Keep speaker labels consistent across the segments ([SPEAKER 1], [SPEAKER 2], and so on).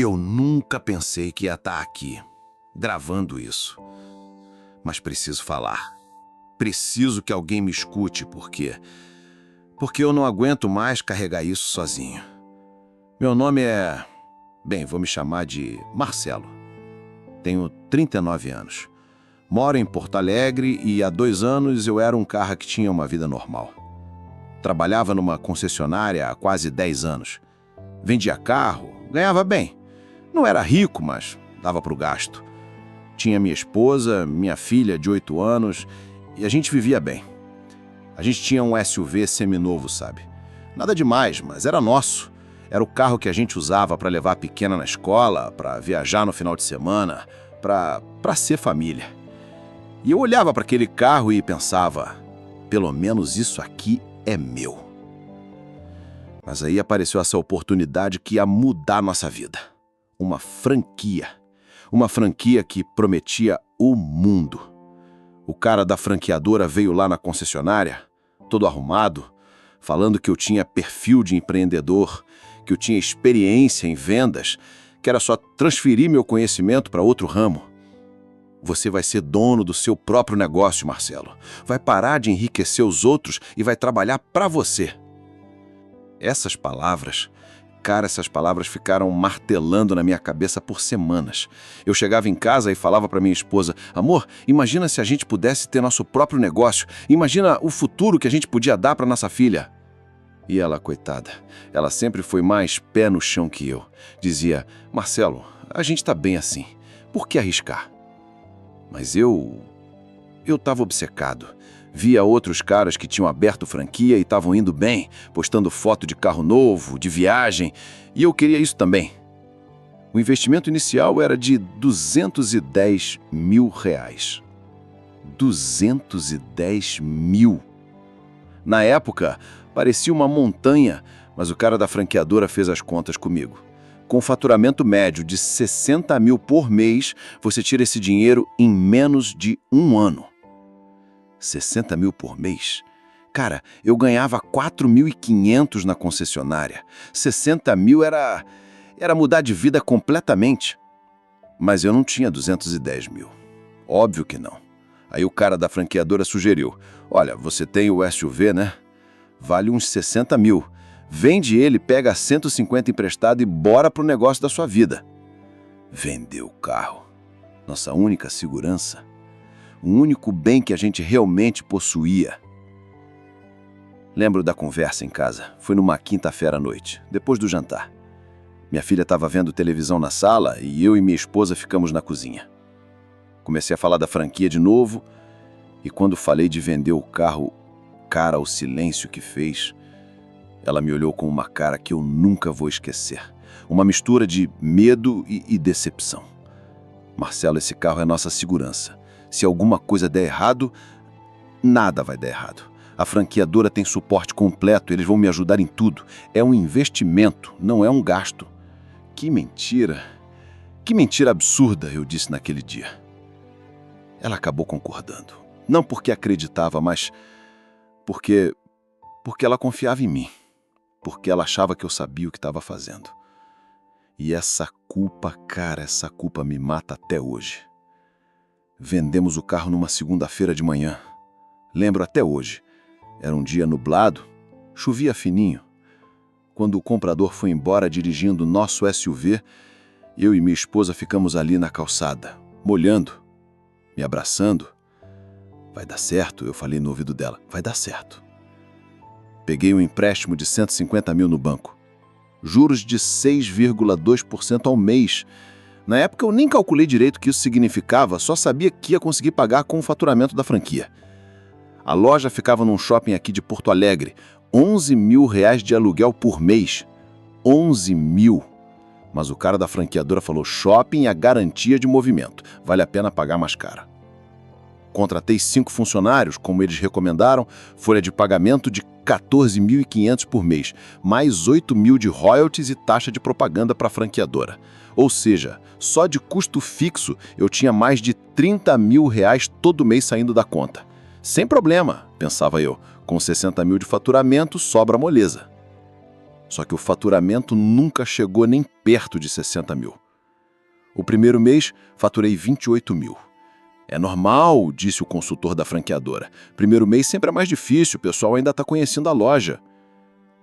[SPEAKER 1] Eu nunca pensei que ia estar aqui, gravando isso. Mas preciso falar. Preciso que alguém me escute, porque eu não aguento mais carregar isso sozinho. Meu nome é... Bem, vou me chamar de Marcelo. Tenho 39 anos. Moro em Porto Alegre e há 2 anos eu era um cara que tinha uma vida normal. Trabalhava numa concessionária há quase 10 anos. Vendia carro, ganhava bem. Não era rico, mas dava para o gasto. Tinha minha esposa, minha filha de 8 anos e a gente vivia bem. A gente tinha um SUV seminovo, sabe? Nada demais, mas era nosso. Era o carro que a gente usava para levar a pequena na escola, para viajar no final de semana, para ser família. E eu olhava para aquele carro e pensava, pelo menos isso aqui é meu. Mas aí apareceu essa oportunidade que ia mudar nossa vida. Uma franquia. Uma franquia que prometia o mundo. O cara da franqueadora veio lá na concessionária, todo arrumado, falando que eu tinha perfil de empreendedor, que eu tinha experiência em vendas, que era só transferir meu conhecimento para outro ramo. Você vai ser dono do seu próprio negócio, Marcelo. Vai parar de enriquecer os outros e vai trabalhar para você. Essas palavras ficaram martelando na minha cabeça por semanas. Eu chegava em casa e falava para minha esposa, amor, imagina se a gente pudesse ter nosso próprio negócio. Imagina o futuro que a gente podia dar para nossa filha. E ela, coitada, ela sempre foi mais pé no chão que eu. Dizia, Marcelo, a gente tá bem assim. Por que arriscar? Mas eu estava obcecado. Via outros caras que tinham aberto franquia e estavam indo bem, postando foto de carro novo, de viagem, e eu queria isso também. O investimento inicial era de R$210 mil. 210 mil. Na época, parecia uma montanha, mas o cara da franqueadora fez as contas comigo. Com faturamento médio de 60 mil por mês, você tira esse dinheiro em menos de 1 ano. 60 mil por mês? Cara, eu ganhava 4.500 na concessionária. 60 mil era mudar de vida completamente. Mas eu não tinha 210 mil. Óbvio que não. Aí o cara da franqueadora sugeriu, olha, você tem o SUV, né? Vale uns 60 mil. Vende ele, pega 150 emprestado e bora pro negócio da sua vida. Vender o carro. Nossa única segurança. O único bem que a gente realmente possuía. Lembro da conversa em casa. Foi numa quinta-feira à noite, depois do jantar. Minha filha estava vendo televisão na sala e eu e minha esposa ficamos na cozinha. Comecei a falar da franquia de novo e quando falei de vender o carro, cara, o silêncio que fez... Ela me olhou com uma cara que eu nunca vou esquecer. Uma mistura de medo e decepção. Marcelo, esse carro é nossa segurança. Se alguma coisa der errado, nada vai dar errado. A franqueadora tem suporte completo, eles vão me ajudar em tudo. É um investimento, não é um gasto. Que mentira! Que mentira absurda, eu disse naquele dia. Ela acabou concordando. Não porque acreditava, mas porque ela confiava em mim. Porque ela achava que eu sabia o que estava fazendo. E essa culpa, cara, essa culpa me mata até hoje. Vendemos o carro numa segunda-feira de manhã. Lembro até hoje. Era um dia nublado, chovia fininho. Quando o comprador foi embora dirigindo nosso SUV, eu e minha esposa ficamos ali na calçada, molhando, me abraçando. Vai dar certo, eu falei no ouvido dela, vai dar certo. Peguei um empréstimo de 150 mil no banco. Juros de 6,2% ao mês. Na época eu nem calculei direito o que isso significava, só sabia que ia conseguir pagar com o faturamento da franquia. A loja ficava num shopping aqui de Porto Alegre. 11 mil reais de aluguel por mês. 11 mil. Mas o cara da franqueadora falou, shopping é garantia de movimento. Vale a pena pagar mais caro. Contratei 5 funcionários, como eles recomendaram, folha de pagamento de 14.500 por mês, mais 8 mil de royalties e taxa de propaganda para a franqueadora. Ou seja, só de custo fixo eu tinha mais de 30 mil reais todo mês saindo da conta. Sem problema, pensava eu, com 60 mil de faturamento sobra moleza. Só que o faturamento nunca chegou nem perto de 60 mil. O primeiro mês, faturei 28 mil. É normal, disse o consultor da franqueadora. Primeiro mês sempre é mais difícil, o pessoal ainda está conhecendo a loja.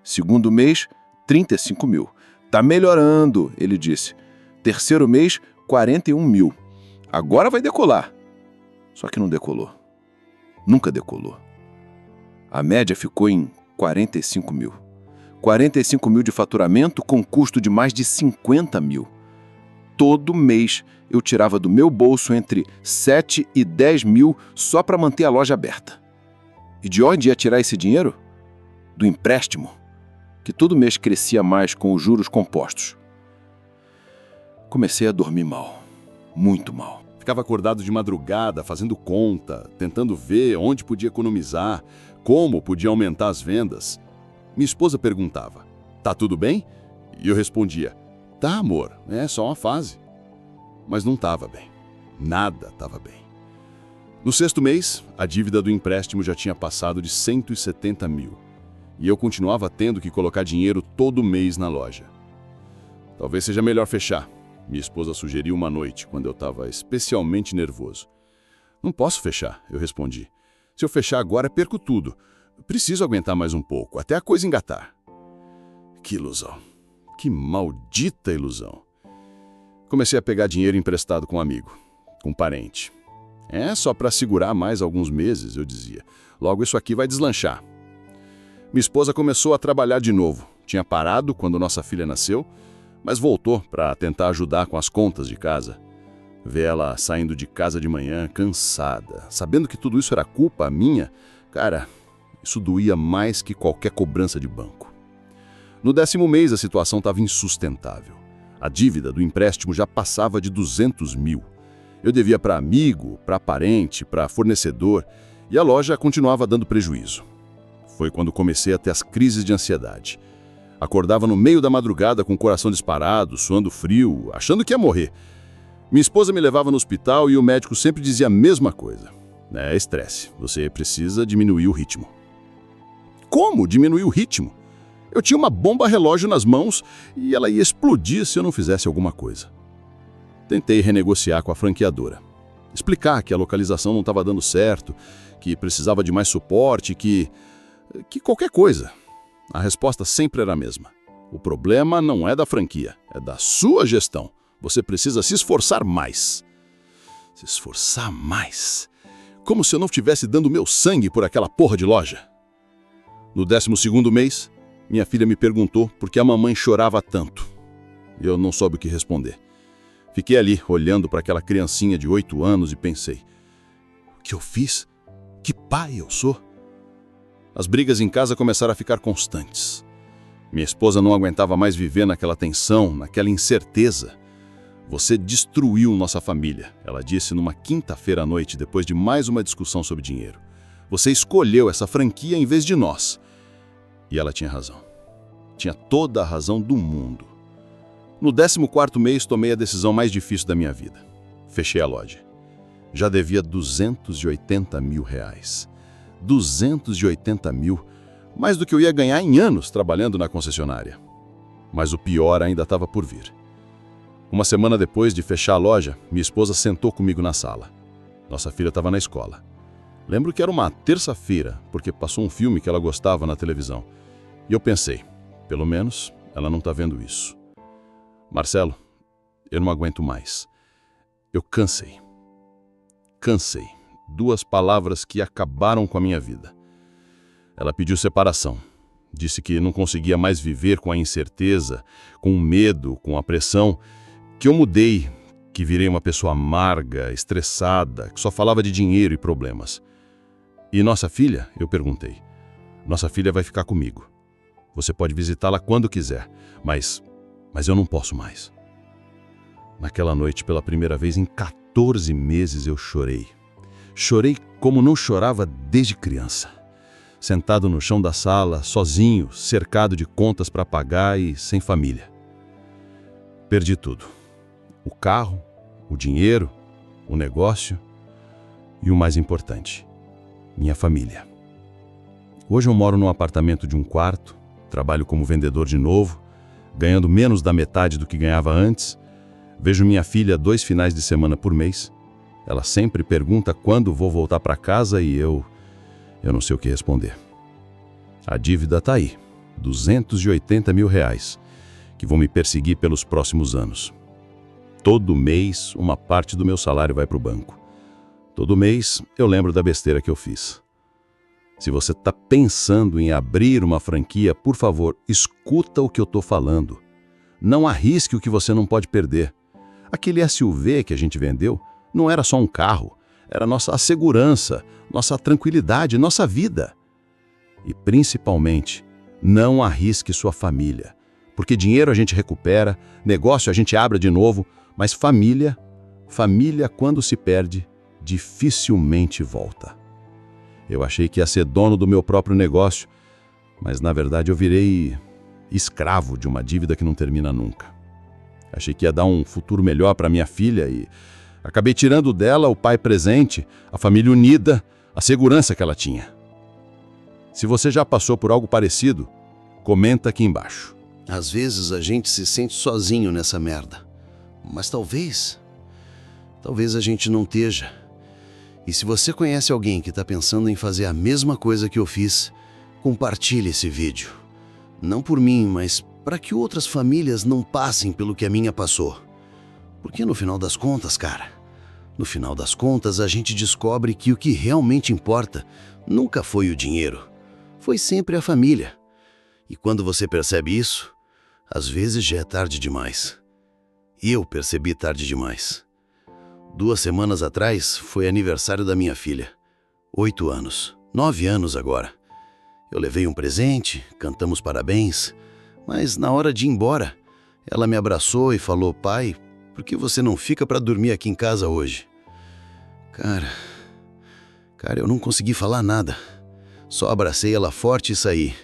[SPEAKER 1] Segundo mês, 35 mil. Tá melhorando, ele disse. Terceiro mês, 41 mil. Agora vai decolar. Só que não decolou. Nunca decolou. A média ficou em 45 mil. 45 mil de faturamento com custo de mais de 50 mil. Todo mês eu tirava do meu bolso entre 7 e 10 mil só para manter a loja aberta. E de onde ia tirar esse dinheiro? Do empréstimo, que todo mês crescia mais com os juros compostos. Comecei a dormir mal, muito mal.
[SPEAKER 2] Ficava acordado de madrugada, fazendo conta, tentando ver onde podia economizar, como podia aumentar as vendas. Minha esposa perguntava, tá tudo bem? E eu respondia, tá, amor, é só uma fase. Mas não estava bem. Nada estava bem. No sexto mês, a dívida do empréstimo já tinha passado de 170 mil. E eu continuava tendo que colocar dinheiro todo mês na loja. Talvez seja melhor fechar. Minha esposa sugeriu uma noite, quando eu estava especialmente nervoso. Não posso fechar, eu respondi. Se eu fechar agora, perco tudo. Preciso aguentar mais um pouco, até a coisa engatar. Que ilusão. Que maldita ilusão. Comecei a pegar dinheiro emprestado com um amigo, com um parente. É só para segurar mais alguns meses, eu dizia. Logo isso aqui vai deslanchar. Minha esposa começou a trabalhar de novo. Tinha parado quando nossa filha nasceu, mas voltou para tentar ajudar com as contas de casa. Ver ela saindo de casa de manhã, cansada, sabendo que tudo isso era culpa minha, cara, isso doía mais que qualquer cobrança de banco. No 10º mês, a situação estava insustentável. A dívida do empréstimo já passava de 200 mil. Eu devia para amigo, para parente, para fornecedor, e a loja continuava dando prejuízo. Foi quando comecei a ter as crises de ansiedade. Acordava no meio da madrugada com o coração disparado, suando frio, achando que ia morrer. Minha esposa me levava no hospital e o médico sempre dizia a mesma coisa. É estresse, você precisa diminuir o ritmo. Como diminuir o ritmo? Eu tinha uma bomba relógio nas mãos e ela ia explodir se eu não fizesse alguma coisa. Tentei renegociar com a franqueadora. Explicar que a localização não estava dando certo, que precisava de mais suporte, que qualquer coisa. A resposta sempre era a mesma. O problema não é da franquia, é da sua gestão. Você precisa se esforçar mais. Se esforçar mais? Como se eu não estivesse dando meu sangue por aquela porra de loja. No 12º mês, minha filha me perguntou por que a mamãe chorava tanto. Eu não soube o que responder. Fiquei ali, olhando para aquela criancinha de 8 anos e pensei, o que eu fiz? Que pai eu sou? As brigas em casa começaram a ficar constantes. Minha esposa não aguentava mais viver naquela tensão, naquela incerteza. Você destruiu nossa família, ela disse numa quinta-feira à noite, depois de mais uma discussão sobre dinheiro. Você escolheu essa franquia em vez de nós. E ela tinha razão. Tinha toda a razão do mundo. No 14º mês, tomei a decisão mais difícil da minha vida. Fechei a loja. Já devia 280 mil reais. 280 mil, mais do que eu ia ganhar em anos trabalhando na concessionária. Mas o pior ainda estava por vir. Uma semana depois de fechar a loja, minha esposa sentou comigo na sala. Nossa filha estava na escola. Lembro que era uma terça-feira, porque passou um filme que ela gostava na televisão. E eu pensei, pelo menos ela não está vendo isso. Marcelo, eu não aguento mais. Eu cansei. Cansei. 2 palavras que acabaram com a minha vida. Ela pediu separação. Disse que não conseguia mais viver com a incerteza, com o medo, com a pressão, que eu mudei, que virei uma pessoa amarga, estressada, que só falava de dinheiro e problemas. E nossa filha? Eu perguntei. Nossa filha vai ficar comigo. Você pode visitá-la quando quiser, mas eu não posso mais. Naquela noite, pela primeira vez em 14 meses, eu chorei. Chorei como não chorava desde criança. Sentado no chão da sala, sozinho, cercado de contas para pagar e sem família. Perdi tudo. O carro, o dinheiro, o negócio e o mais importante, minha família. Hoje eu moro num apartamento de 1 quarto, trabalho como vendedor de novo, ganhando menos da metade do que ganhava antes. Vejo minha filha 2 finais de semana por mês. Ela sempre pergunta quando vou voltar para casa e eu não sei o que responder. A dívida está aí, R$280 mil, que vão me perseguir pelos próximos anos. Todo mês, uma parte do meu salário vai para o banco. Todo mês, eu lembro da besteira que eu fiz. Se você está pensando em abrir uma franquia, por favor, escuta o que eu estou falando. Não arrisque o que você não pode perder. Aquele SUV que a gente vendeu não era só um carro, era nossa segurança, nossa tranquilidade, nossa vida. E principalmente, não arrisque sua família, porque dinheiro a gente recupera, negócio a gente abre de novo, mas família, quando se perde, dificilmente volta. Eu achei que ia ser dono do meu próprio negócio, mas na verdade eu virei escravo de uma dívida que não termina nunca. Achei que ia dar um futuro melhor para minha filha e acabei tirando dela o pai presente, a família unida, a segurança que ela tinha. Se você já passou por algo parecido, comenta aqui embaixo.
[SPEAKER 1] Às vezes a gente se sente sozinho nessa merda, mas talvez a gente não esteja. E se você conhece alguém que está pensando em fazer a mesma coisa que eu fiz, compartilhe esse vídeo. Não por mim, mas para que outras famílias não passem pelo que a minha passou. Porque no final das contas, cara, no final das contas a gente descobre que o que realmente importa nunca foi o dinheiro, foi sempre a família. E quando você percebe isso, às vezes já é tarde demais. Eu percebi tarde demais. 2 semanas atrás foi aniversário da minha filha. 8 anos, 9 anos agora. Eu levei um presente, cantamos parabéns, mas na hora de ir embora, ela me abraçou e falou: pai, por que você não fica para dormir aqui em casa hoje? Cara, eu não consegui falar nada. Só abracei ela forte e saí.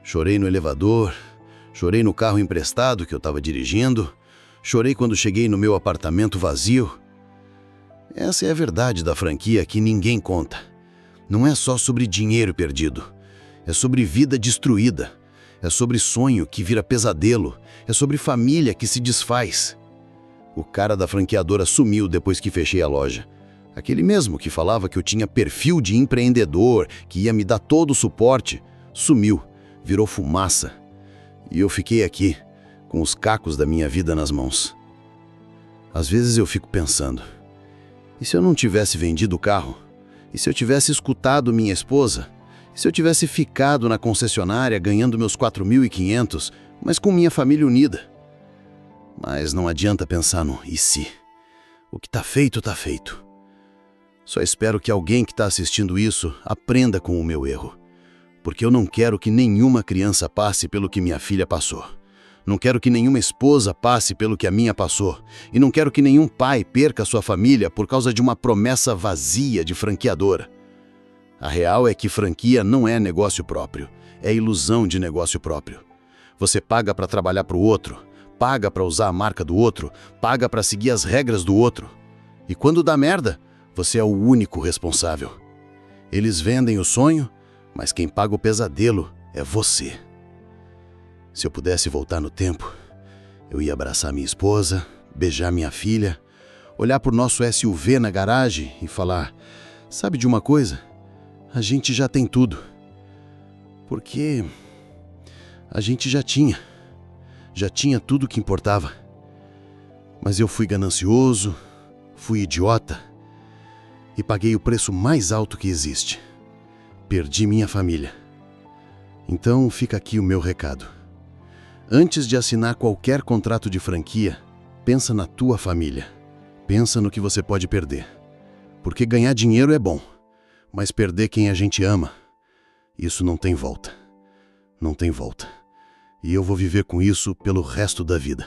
[SPEAKER 1] Chorei no elevador, chorei no carro emprestado que eu estava dirigindo, chorei quando cheguei no meu apartamento vazio. Essa é a verdade da franquia que ninguém conta. Não é só sobre dinheiro perdido. É sobre vida destruída. É sobre sonho que vira pesadelo. É sobre família que se desfaz. O cara da franqueadora sumiu depois que fechei a loja. Aquele mesmo que falava que eu tinha perfil de empreendedor, que ia me dar todo o suporte, sumiu, virou fumaça. E eu fiquei aqui, com os cacos da minha vida nas mãos. Às vezes eu fico pensando, e se eu não tivesse vendido o carro? E se eu tivesse escutado minha esposa? E se eu tivesse ficado na concessionária ganhando meus 4.500, mas com minha família unida? Mas não adianta pensar no e se. O que tá feito, tá feito. Só espero que alguém que está assistindo isso aprenda com o meu erro. Porque eu não quero que nenhuma criança passe pelo que minha filha passou. Não quero que nenhuma esposa passe pelo que a minha passou. E não quero que nenhum pai perca sua família por causa de uma promessa vazia de franqueadora. A real é que franquia não é negócio próprio. É ilusão de negócio próprio. Você paga para trabalhar para o outro, paga para usar a marca do outro, paga para seguir as regras do outro. E quando dá merda, você é o único responsável. Eles vendem o sonho, mas quem paga o pesadelo é você. Se eu pudesse voltar no tempo, eu ia abraçar minha esposa, beijar minha filha, olhar para o nosso SUV na garagem e falar: sabe de uma coisa? A gente já tem tudo. Porque a gente já tinha tudo o que importava. Mas eu fui ganancioso, fui idiota e paguei o preço mais alto que existe. Perdi minha família. Então fica aqui o meu recado. Antes de assinar qualquer contrato de franquia, pensa na tua família. Pensa no que você pode perder. Porque ganhar dinheiro é bom, mas perder quem a gente ama, isso não tem volta. Não tem volta. E eu vou viver com isso pelo resto da vida.